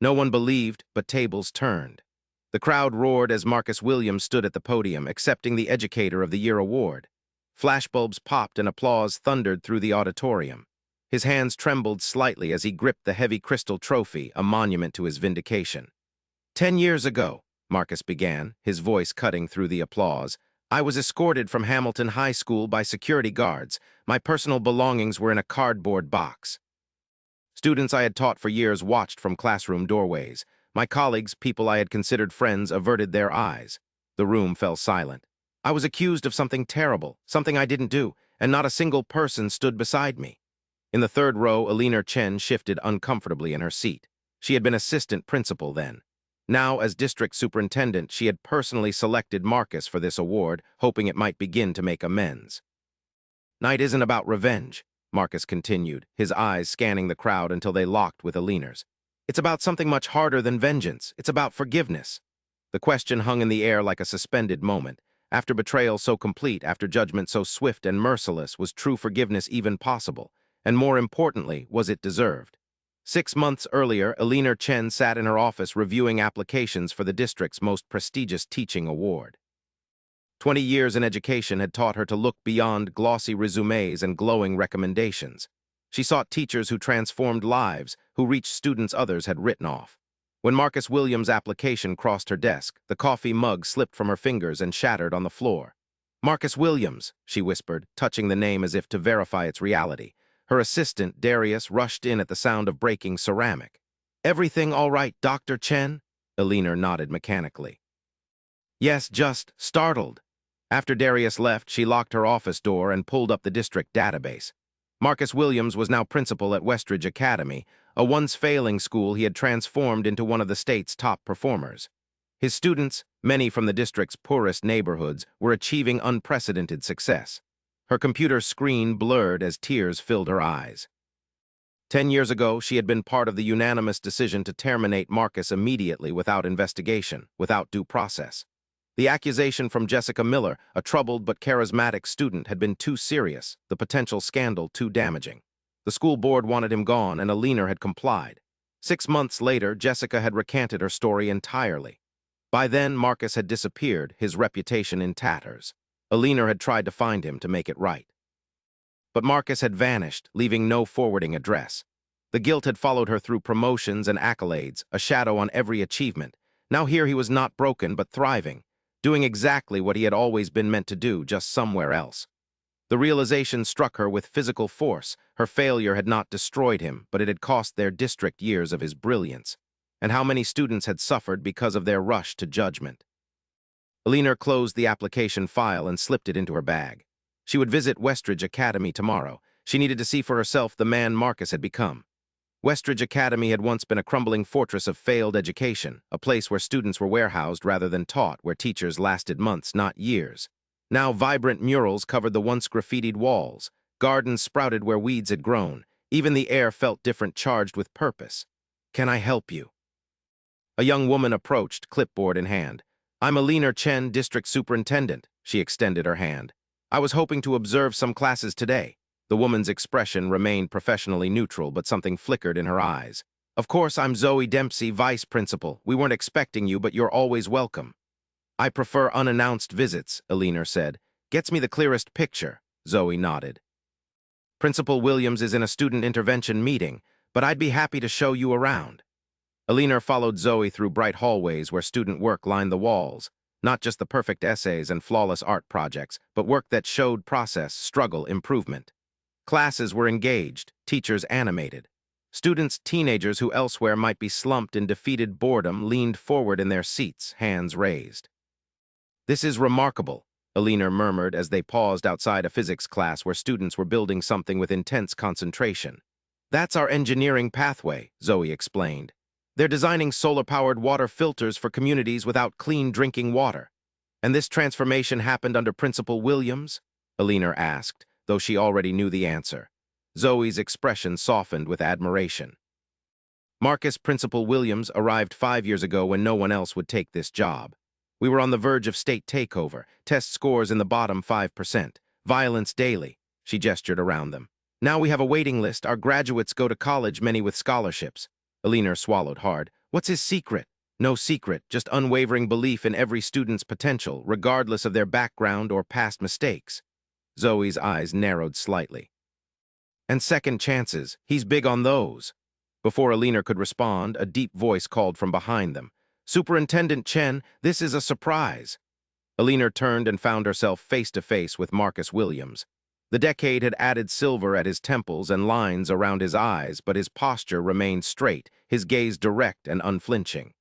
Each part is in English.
No one believed, but tables turned. The crowd roared as Marcus Williams stood at the podium, accepting the Educator of the Year award. Flashbulbs popped and applause thundered through the auditorium. His hands trembled slightly as he gripped the heavy crystal trophy, a monument to his vindication. 10 years ago, Marcus began, his voice cutting through the applause, I was escorted from Hamilton High School by security guards. My personal belongings were in a cardboard box. Students I had taught for years watched from classroom doorways. My colleagues, people I had considered friends, averted their eyes. The room fell silent. I was accused of something terrible, something I didn't do, and not a single person stood beside me. In the third row, Alina Chen shifted uncomfortably in her seat. She had been assistant principal then. Now, as district superintendent, she had personally selected Marcus for this award, hoping it might begin to make amends. Night isn't about revenge, Marcus continued, his eyes scanning the crowd until they locked with Alina's. It's about something much harder than vengeance. It's about forgiveness. The question hung in the air like a suspended moment. After betrayal so complete, after judgment so swift and merciless, was true forgiveness even possible? And more importantly, was it deserved? 6 months earlier, Alina Chen sat in her office reviewing applications for the district's most prestigious teaching award. 20 years in education had taught her to look beyond glossy resumes and glowing recommendations. She sought teachers who transformed lives, who reached students others had written off. When Marcus Williams' application crossed her desk, the coffee mug slipped from her fingers and shattered on the floor. Marcus Williams, she whispered, touching the name as if to verify its reality. Her assistant, Darius, rushed in at the sound of breaking ceramic. Everything all right, Dr. Chen? Alina nodded mechanically. Yes, just startled. After Darius left, she locked her office door and pulled up the district database. Marcus Williams was now principal at Westridge Academy, a once failing school he had transformed into one of the state's top performers. His students, many from the district's poorest neighborhoods, were achieving unprecedented success. Her computer screen blurred as tears filled her eyes. 10 years ago, she had been part of the unanimous decision to terminate Marcus immediately without investigation, without due process. The accusation from Jessica Miller, a troubled but charismatic student, had been too serious, the potential scandal too damaging. The school board wanted him gone, and Alina had complied. 6 months later, Jessica had recanted her story entirely. By then, Marcus had disappeared, his reputation in tatters. Alina had tried to find him to make it right. But Marcus had vanished, leaving no forwarding address. The guilt had followed her through promotions and accolades, a shadow on every achievement. Now here he was not broken, but thriving, doing exactly what he had always been meant to do, just somewhere else. The realization struck her with physical force. Her failure had not destroyed him, but it had cost their district years of his brilliance. And how many students had suffered because of their rush to judgment. Alina closed the application file and slipped it into her bag. She would visit Westridge Academy tomorrow. She needed to see for herself the man Marcus had become. Westridge Academy had once been a crumbling fortress of failed education, a place where students were warehoused rather than taught, where teachers lasted months, not years. Now vibrant murals covered the once graffitied walls. Gardens sprouted where weeds had grown. Even the air felt different, charged with purpose. Can I help you? A young woman approached, clipboard in hand. I'm Alina Chen, district superintendent. She extended her hand. I was hoping to observe some classes today. The woman's expression remained professionally neutral, but something flickered in her eyes. Of course, I'm Zoe Dempsey, vice principal. We weren't expecting you, but you're always welcome. I prefer unannounced visits, Alina said. Gets me the clearest picture. Zoe nodded. Principal Williams is in a student intervention meeting, but I'd be happy to show you around. Alina followed Zoe through bright hallways where student work lined the walls. Not just the perfect essays and flawless art projects, but work that showed process, struggle, improvement. Classes were engaged, teachers animated. Students, teenagers who elsewhere might be slumped in defeated boredom, leaned forward in their seats, hands raised. This is remarkable, Alina murmured as they paused outside a physics class where students were building something with intense concentration. That's our engineering pathway, Zoe explained. They're designing solar-powered water filters for communities without clean drinking water. And this transformation happened under Principal Williams? Alina asked, though she already knew the answer. Zoe's expression softened with admiration. Marcus Principal Williams arrived 5 years ago when no one else would take this job. We were on the verge of state takeover, test scores in the bottom 5%, violence daily. She gestured around them. Now we have a waiting list. Our graduates go to college, many with scholarships. Alina swallowed hard. What's his secret? No secret, just unwavering belief in every student's potential, regardless of their background or past mistakes. Zoe's eyes narrowed slightly. And second chances, he's big on those. Before Alina could respond, a deep voice called from behind them. Superintendent Chen, this is a surprise. Alina turned and found herself face to face with Marcus Williams. The decade had added silver at his temples and lines around his eyes, but his posture remained straight, his gaze direct and unflinching.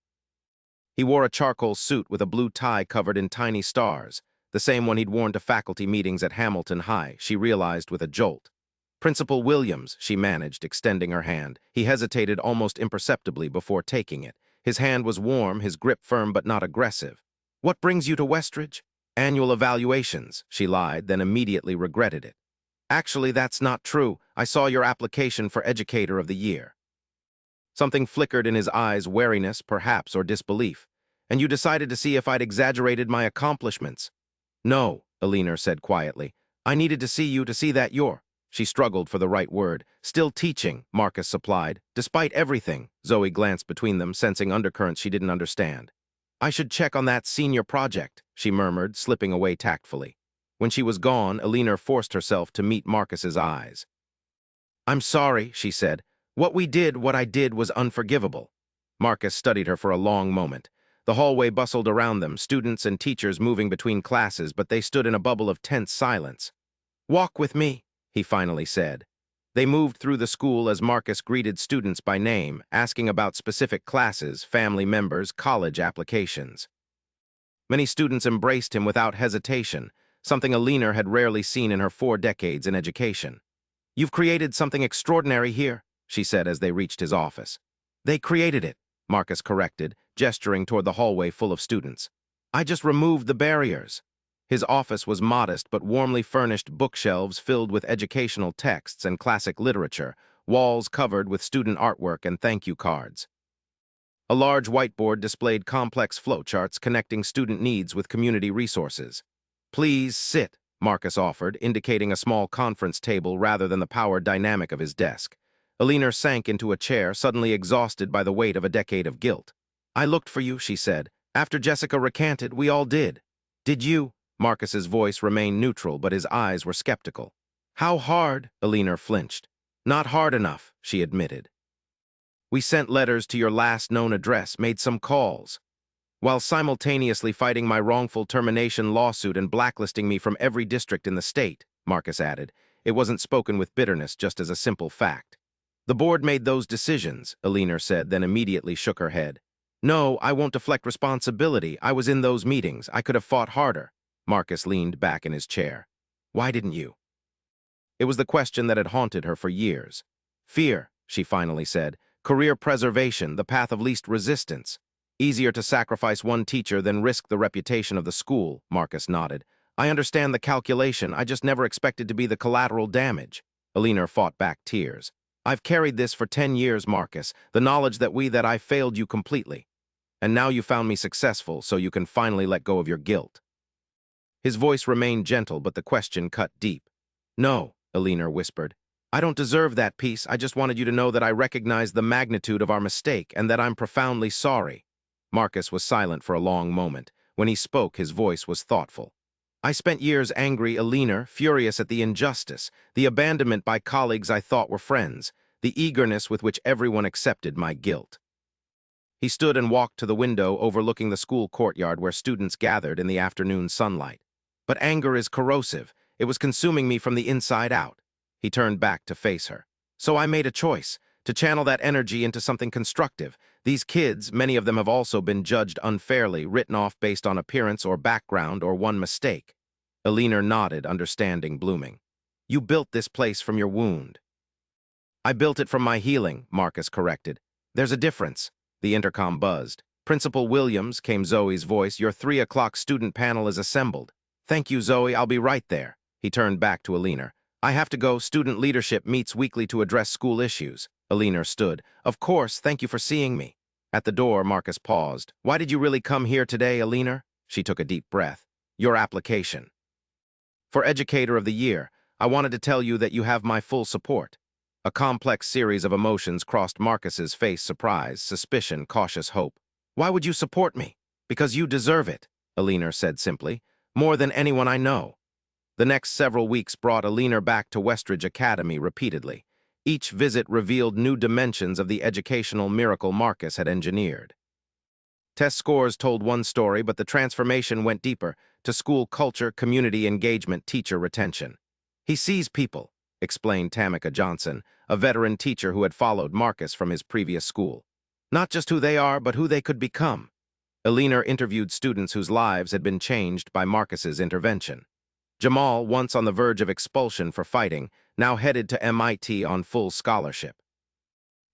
He wore a charcoal suit with a blue tie covered in tiny stars, the same one he'd worn to faculty meetings at Hamilton High, she realized with a jolt. Principal Williams, she managed, extending her hand. He hesitated almost imperceptibly before taking it. His hand was warm, his grip firm but not aggressive. What brings you to Westridge? Annual evaluations, she lied, then immediately regretted it. Actually, that's not true. I saw your application for Educator of the Year. Something flickered in his eyes, wariness, perhaps, or disbelief. And you decided to see if I'd exaggerated my accomplishments. No, Alina said quietly. I needed to see you to see that you're... She struggled for the right word. Still teaching, Marcus supplied. Despite everything, Zoe glanced between them, sensing undercurrents she didn't understand. I should check on that senior project, she murmured, slipping away tactfully. When she was gone, Alina forced herself to meet Marcus's eyes. I'm sorry, she said. What I did was unforgivable. Marcus studied her for a long moment. The hallway bustled around them, students and teachers moving between classes, but they stood in a bubble of tense silence. Walk with me, he finally said. They moved through the school as Marcus greeted students by name, asking about specific classes, family members, college applications. Many students embraced him without hesitation, something Alina had rarely seen in her 4 decades in education. You've created something extraordinary here, she said as they reached his office. They created it, Marcus corrected, gesturing toward the hallway full of students. I just removed the barriers. His office was modest but warmly furnished, bookshelves filled with educational texts and classic literature, walls covered with student artwork and thank you cards. A large whiteboard displayed complex flowcharts connecting student needs with community resources. Please sit, Marcus offered, indicating a small conference table rather than the power dynamic of his desk. Alina sank into a chair, suddenly exhausted by the weight of a decade of guilt. I looked for you, she said. After Jessica recanted, we all did. Did you? Marcus's voice remained neutral, but his eyes were skeptical. How hard? Alina flinched. Not hard enough, she admitted. We sent letters to your last known address, made some calls, while simultaneously fighting my wrongful termination lawsuit and blacklisting me from every district in the state, Marcus added. It wasn't spoken with bitterness, just as a simple fact. The board made those decisions, Alina said, then immediately shook her head. No, I won't deflect responsibility. I was in those meetings. I could have fought harder. Marcus leaned back in his chair. Why didn't you? It was the question that had haunted her for years. Fear, she finally said. Career preservation, the path of least resistance. Easier to sacrifice one teacher than risk the reputation of the school, Marcus nodded. I understand the calculation. I just never expected to be the collateral damage. Alina fought back tears. I've carried this for 10 years, Marcus, the knowledge that I failed you completely. And now you found me successful, so you can finally let go of your guilt. His voice remained gentle, but the question cut deep. No, Alina whispered. I don't deserve that peace. I just wanted you to know that I recognize the magnitude of our mistake and that I'm profoundly sorry. Marcus was silent for a long moment. When he spoke, his voice was thoughtful. I spent years angry, Alina, furious at the injustice, the abandonment by colleagues I thought were friends, the eagerness with which everyone accepted my guilt. He stood and walked to the window overlooking the school courtyard where students gathered in the afternoon sunlight. But anger is corrosive. It was consuming me from the inside out. He turned back to face her. So I made a choice, to channel that energy into something constructive. These kids, many of them have also been judged unfairly, written off based on appearance or background or one mistake. Alina nodded, understanding blooming. You built this place from your wound. I built it from my healing, Marcus corrected. There's a difference. The intercom buzzed. Principal Williams, came Zoe's voice, your 3 o'clock student panel is assembled. Thank you, Zoe, I'll be right there. He turned back to Alina. I have to go. Student leadership meets weekly to address school issues. Alina stood. Of course, thank you for seeing me. At the door, Marcus paused. Why did you really come here today, Alina? She took a deep breath. Your application. For Educator of the Year, I wanted to tell you that you have my full support. A complex series of emotions crossed Marcus's face: surprise, suspicion, cautious hope. "Why would you support me?" "Because you deserve it," Alina said simply. "More than anyone I know." The next several weeks brought Alina back to Westridge Academy repeatedly. Each visit revealed new dimensions of the educational miracle Marcus had engineered. Test scores told one story, but the transformation went deeper, to school culture, community engagement, teacher retention. "He sees people," explained Tamika Johnson, a veteran teacher who had followed Marcus from his previous school. "Not just who they are, but who they could become." Alina interviewed students whose lives had been changed by Marcus's intervention. Jamal, once on the verge of expulsion for fighting, now headed to MIT on full scholarship.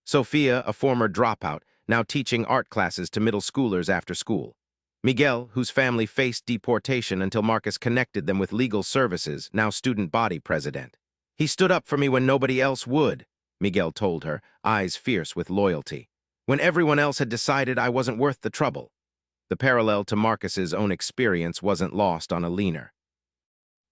Sophia, a former dropout, now teaching art classes to middle schoolers after school. Miguel, whose family faced deportation until Marcus connected them with legal services, now student body president. "He stood up for me when nobody else would," Miguel told her, eyes fierce with loyalty. "When everyone else had decided I wasn't worth the trouble." The parallel to Marcus's own experience wasn't lost on Alina.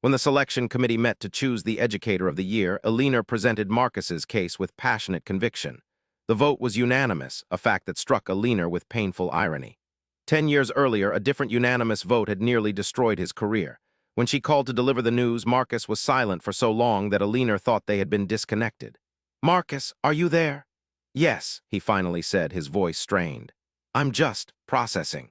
When the selection committee met to choose the Educator of the Year, Alina presented Marcus's case with passionate conviction. The vote was unanimous, a fact that struck Alina with painful irony. 10 years earlier, a different unanimous vote had nearly destroyed his career. When she called to deliver the news, Marcus was silent for so long that Alina thought they had been disconnected. "Marcus, are you there?" "Yes," he finally said, his voice strained. "I'm just processing."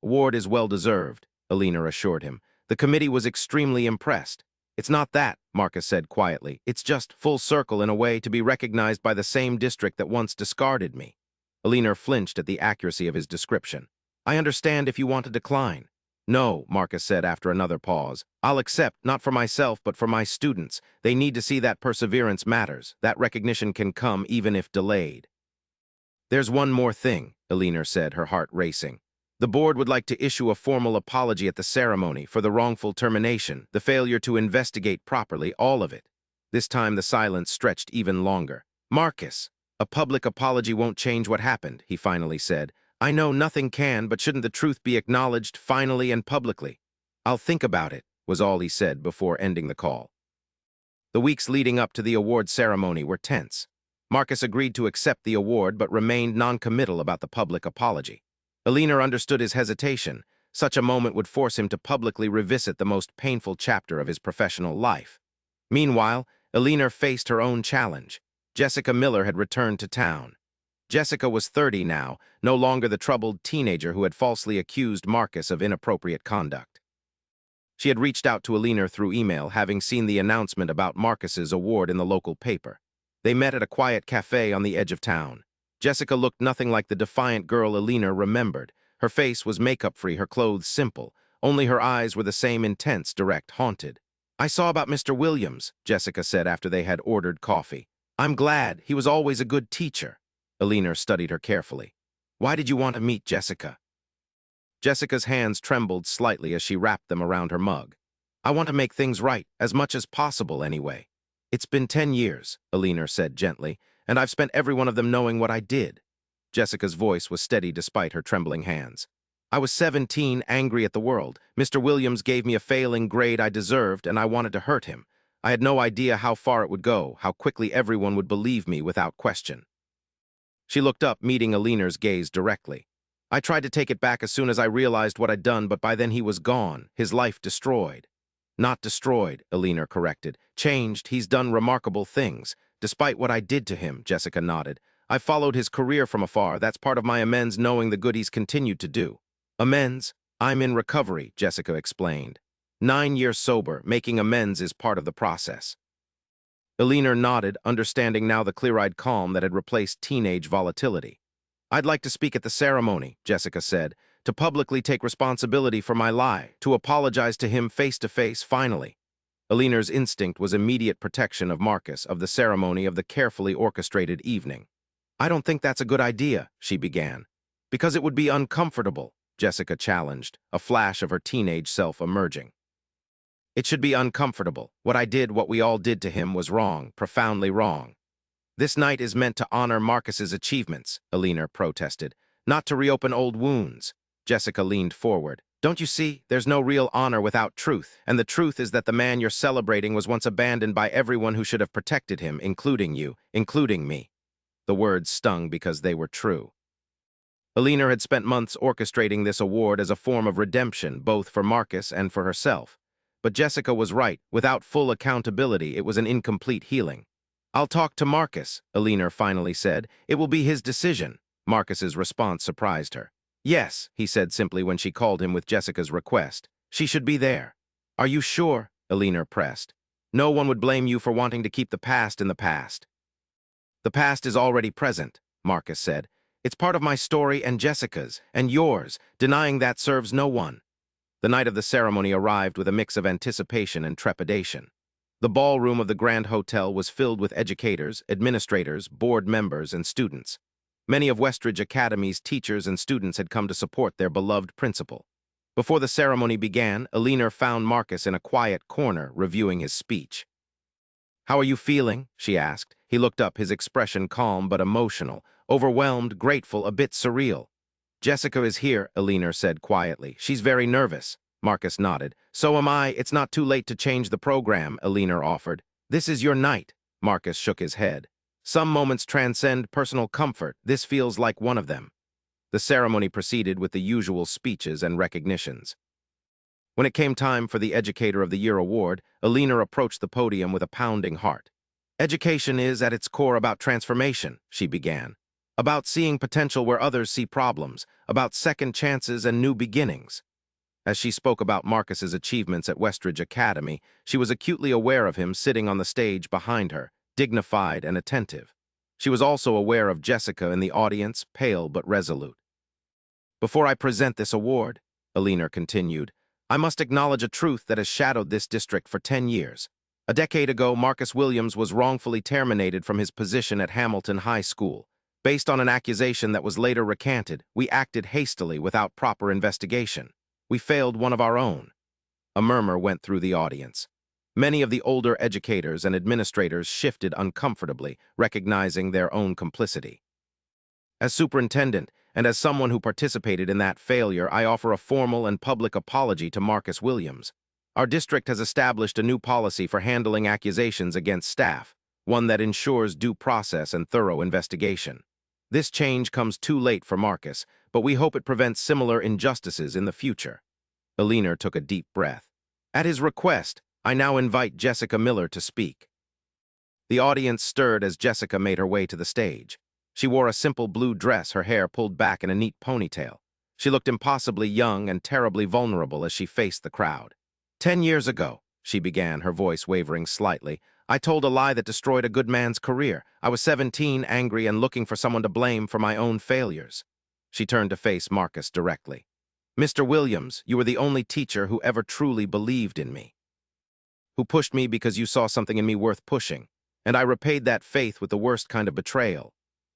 "Award is well-deserved," Alina assured him. The committee was extremely impressed. "It's not that," Marcus said quietly. "It's just full circle in a way, to be recognized by the same district that once discarded me." Alina flinched at the accuracy of his description. "I understand if you want to decline." "No," Marcus said after another pause. "I'll accept, not for myself, but for my students. They need to see that perseverance matters. That recognition can come even if delayed." "There's one more thing," Alina said, her heart racing. "The board would like to issue a formal apology at the ceremony for the wrongful termination, the failure to investigate properly, all of it." This time the silence stretched even longer. "Marcus, a public apology won't change what happened," he finally said. "I know nothing can, but shouldn't the truth be acknowledged finally and publicly?" "I'll think about it," was all he said before ending the call. The weeks leading up to the award ceremony were tense. Marcus agreed to accept the award but remained non-committal about the public apology. Alina understood his hesitation. Such a moment would force him to publicly revisit the most painful chapter of his professional life. Meanwhile, Alina faced her own challenge. Jessica Miller had returned to town. Jessica was 30 now, no longer the troubled teenager who had falsely accused Marcus of inappropriate conduct. She had reached out to Alina through email, having seen the announcement about Marcus's award in the local paper. They met at a quiet cafe on the edge of town. Jessica looked nothing like the defiant girl Alina remembered. Her face was makeup-free, her clothes simple. Only her eyes were the same intense, direct, haunted. "I saw about Mr. Williams," Jessica said after they had ordered coffee. "I'm glad. He was always a good teacher." Alina studied her carefully. "Why did you want to meet Jessica?" Jessica's hands trembled slightly as she wrapped them around her mug. "I want to make things right, as much as possible anyway." "It's been 10 years," Alina said gently, "and I've spent every one of them knowing what I did." Jessica's voice was steady despite her trembling hands. "I was 17, angry at the world. Mr. Williams gave me a failing grade I deserved, and I wanted to hurt him. I had no idea how far it would go, how quickly everyone would believe me without question." She looked up, meeting Alina's gaze directly. "I tried to take it back as soon as I realized what I'd done, but by then he was gone, his life destroyed." "Not destroyed," Alina corrected. "Changed. He's done remarkable things. Despite what I did to him," Jessica nodded. "I followed his career from afar. That's part of my amends, knowing the good he's continued to do." "Amends? I'm in recovery," Jessica explained. 9 years sober, making amends is part of the process." Alina nodded, understanding now the clear-eyed calm that had replaced teenage volatility. "I'd like to speak at the ceremony," Jessica said, "to publicly take responsibility for my lie, to apologize to him face-to-face, finally." Alina's instinct was immediate protection of Marcus, of the ceremony, of the carefully orchestrated evening. "I don't think that's a good idea," she began. "Because it would be uncomfortable," Jessica challenged, a flash of her teenage self emerging. "It should be uncomfortable. What I did, what we all did to him, was wrong, profoundly wrong." "This night is meant to honor Marcus's achievements," Alina protested, "not to reopen old wounds." Jessica leaned forward. Don't you see? There's no real honor without truth, and the truth is that the man you're celebrating was once abandoned by everyone who should have protected him, including you, including me. The words stung because they were true. Alina had spent months orchestrating this award as a form of redemption, both for Marcus and for herself. But Jessica was right. Without full accountability, it was an incomplete healing. "I'll talk to Marcus," Alina finally said. "It will be his decision." Marcus's response surprised her. "Yes," he said simply when she called him with Jessica's request. "She should be there." "Are you sure?" Alina pressed. "No one would blame you for wanting to keep the past in the past." "The past is already present," Marcus said. "It's part of my story and Jessica's, and yours. Denying that serves no one." The night of the ceremony arrived with a mix of anticipation and trepidation. The ballroom of the Grand Hotel was filled with educators, administrators, board members, and students. Many of Westridge Academy's teachers and students had come to support their beloved principal. Before the ceremony began, Alina found Marcus in a quiet corner, reviewing his speech. "How are you feeling?" she asked. He looked up, his expression calm but emotional, overwhelmed, grateful, a bit surreal. "Jessica is here," Alina said quietly. "She's very nervous." Marcus nodded. "So am I. It's not too late to change the program," Alina offered. "This is your night." Marcus shook his head. "Some moments transcend personal comfort. This feels like one of them." The ceremony proceeded with the usual speeches and recognitions. When it came time for the Educator of the Year award, Alina approached the podium with a pounding heart. "Education is, at its core, about transformation," she began. "About seeing potential where others see problems, about second chances and new beginnings." As she spoke about Marcus's achievements at Westridge Academy, she was acutely aware of him sitting on the stage behind her, dignified and attentive. She was also aware of Jessica in the audience, pale but resolute. "Before I present this award," Alina continued, "I must acknowledge a truth that has shadowed this district for 10 years. A decade ago, Marcus Williams was wrongfully terminated from his position at Hamilton High School. Based on an accusation that was later recanted, we acted hastily without proper investigation. We failed one of our own." A murmur went through the audience. Many of the older educators and administrators shifted uncomfortably, recognizing their own complicity. "As superintendent, and as someone who participated in that failure, I offer a formal and public apology to Marcus Williams. Our district has established a new policy for handling accusations against staff, one that ensures due process and thorough investigation. This change comes too late for Marcus, but we hope it prevents similar injustices in the future." Alina took a deep breath. "At his request, I now invite Jessica Miller to speak." The audience stirred as Jessica made her way to the stage. She wore a simple blue dress, her hair pulled back in a neat ponytail. She looked impossibly young and terribly vulnerable as she faced the crowd. "10 years ago," she began, her voice wavering slightly, "I told a lie that destroyed a good man's career. I was 17, angry, and looking for someone to blame for my own failures." She turned to face Marcus directly. "Mr. Williams, you were the only teacher who ever truly believed in me. Who pushed me because you saw something in me worth pushing. And I repaid that faith with the worst kind of betrayal."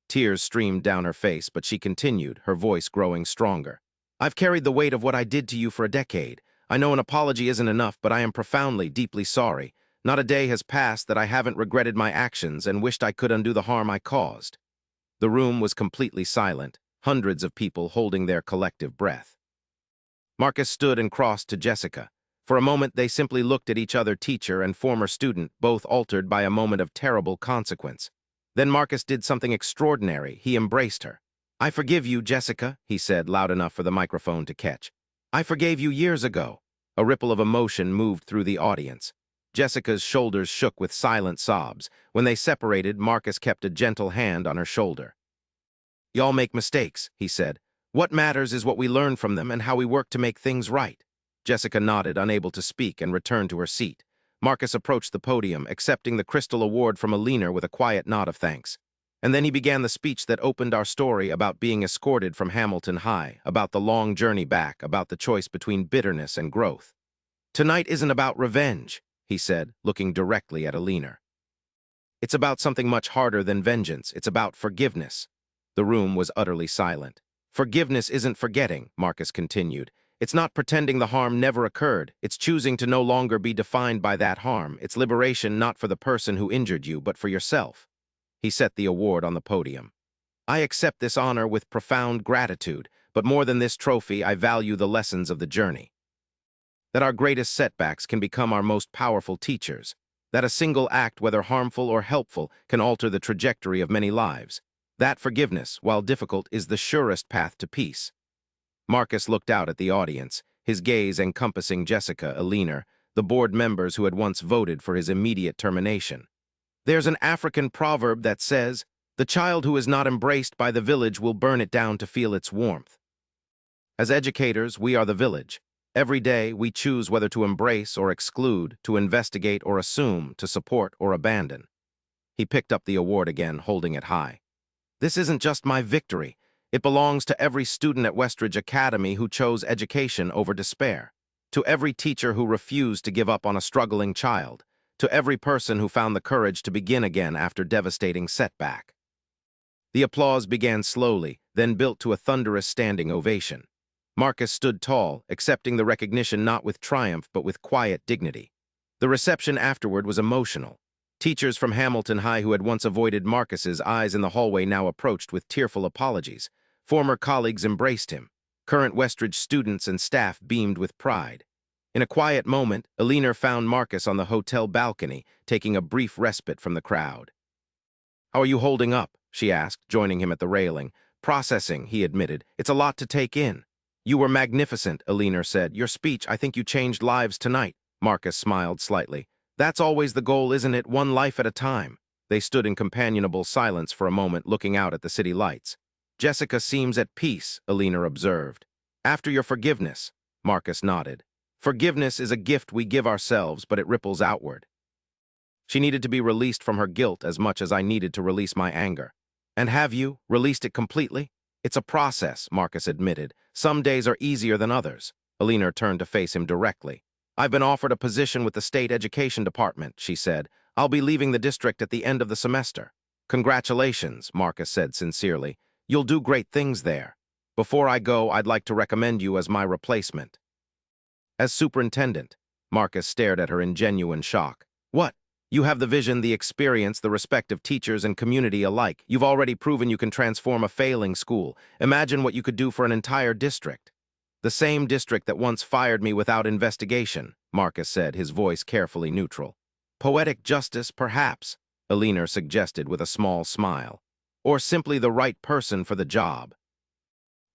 Tears streamed down her face, but she continued, her voice growing stronger. "I've carried the weight of what I did to you for a decade. I know an apology isn't enough, but I am profoundly, deeply sorry. Not a day has passed that I haven't regretted my actions and wished I could undo the harm I caused." The room was completely silent, hundreds of people holding their collective breath. Marcus stood and crossed to Jessica. For a moment, they simply looked at each other, teacher and former student, both altered by a moment of terrible consequence. Then Marcus did something extraordinary. He embraced her. "I forgive you, Jessica," he said, loud enough for the microphone to catch. "I forgave you years ago." A ripple of emotion moved through the audience. Jessica's shoulders shook with silent sobs. When they separated, Marcus kept a gentle hand on her shoulder. "Y'all make mistakes," he said. "What matters is what we learn from them and how we work to make things right." Jessica nodded, unable to speak, and returned to her seat. Marcus approached the podium, accepting the Crystal Award from Alina with a quiet nod of thanks. And then he began the speech that opened our story about being escorted from Hamilton High, about the long journey back, about the choice between bitterness and growth. "Tonight isn't about revenge," he said, looking directly at Alina. "It's about something much harder than vengeance. It's about forgiveness." The room was utterly silent. "Forgiveness isn't forgetting," Marcus continued. "It's not pretending the harm never occurred. It's choosing to no longer be defined by that harm. It's liberation not for the person who injured you, but for yourself." He set the award on the podium. "I accept this honor with profound gratitude, But more than this trophy, I value the lessons of the journey. That our greatest setbacks can become our most powerful teachers. That a single act, whether harmful or helpful, can alter the trajectory of many lives. That forgiveness, while difficult, is the surest path to peace. Marcus looked out at the audience, his gaze encompassing Jessica, Alina, the board members who had once voted for his immediate termination. There's an African proverb that says, "The child who is not embraced by the village will burn it down to feel its warmth." As educators, we are the village. Every day, we choose whether to embrace or exclude, to investigate or assume, to support or abandon. He picked up the award again, holding it high. This isn't just my victory. It belongs to every student at Westridge Academy who chose education over despair, to every teacher who refused to give up on a struggling child, to every person who found the courage to begin again after devastating setback. The applause began slowly, then built to a thunderous standing ovation. Marcus stood tall, accepting the recognition not with triumph but with quiet dignity. The reception afterward was emotional. Teachers from Hamilton High who had once avoided Marcus's eyes in the hallway now approached with tearful apologies. Former colleagues embraced him. Current Westridge students and staff beamed with pride. In a quiet moment, Alina found Marcus on the hotel balcony, taking a brief respite from the crowd. "How are you holding up?" she asked, joining him at the railing. "Processing," he admitted. "It's a lot to take in." "You were magnificent," Alina said. "Your speech, I think you changed lives tonight." Marcus smiled slightly. "That's always the goal, isn't it? One life at a time." They stood in companionable silence for a moment, looking out at the city lights. "Jessica seems at peace," Alina observed. "After your forgiveness," Marcus nodded. "Forgiveness is a gift we give ourselves, but it ripples outward." She needed to be released from her guilt as much as I needed to release my anger. "And have you released it completely?" "It's a process," Marcus admitted. "Some days are easier than others." Alina turned to face him directly. "I've been offered a position with the state education department," she said. "I'll be leaving the district at the end of the semester." "Congratulations," Marcus said sincerely. "You'll do great things there. Before I go, I'd like to recommend you as my replacement." "As superintendent?" Marcus stared at her in genuine shock. "What? You have the vision, the experience, the respect of teachers and community alike. You've already proven you can transform a failing school. Imagine what you could do for an entire district." "The same district that once fired me without investigation," Marcus said, his voice carefully neutral. "Poetic justice, perhaps," Alina suggested with a small smile. "Or simply the right person for the job."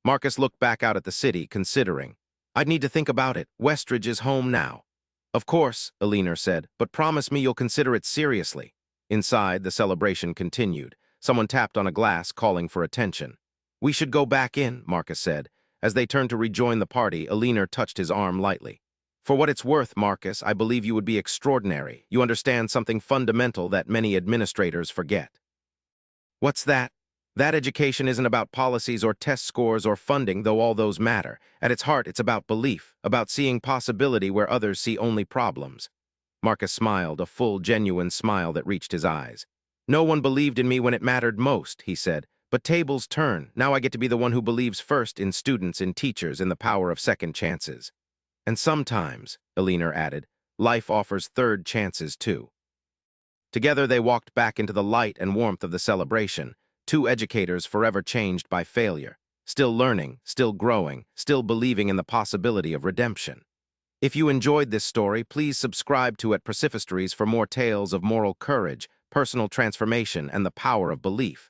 Marcus looked back out at the city, considering. "I'd need to think about it. Westridge is home now." "Of course," Alina said, "but promise me you'll consider it seriously." Inside, the celebration continued. Someone tapped on a glass, calling for attention. "We should go back in," Marcus said. As they turned to rejoin the party, Alina touched his arm lightly. "For what it's worth, Marcus, I believe you would be extraordinary. You understand something fundamental that many administrators forget." "What's that?" "That education isn't about policies or test scores or funding, though all those matter. At its heart, it's about belief, about seeing possibility where others see only problems." Marcus smiled, a full, genuine smile that reached his eyes. "No one believed in me when it mattered most," he said. "But tables turn. Now I get to be the one who believes first in students, in teachers, in the power of second chances." "And sometimes," Alina added, "life offers third chances too." Together they walked back into the light and warmth of the celebration. Two educators forever changed by failure, still learning, still growing, still believing in the possibility of redemption. If you enjoyed this story, please subscribe to At Precipitories for more tales of moral courage, personal transformation, and the power of belief.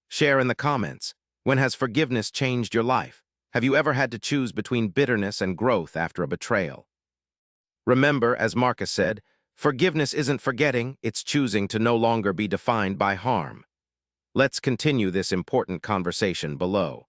Share in the comments. When has forgiveness changed your life? Have you ever had to choose between bitterness and growth after a betrayal? Remember, as Marcus said, forgiveness isn't forgetting, it's choosing to no longer be defined by harm. Let's continue this important conversation below.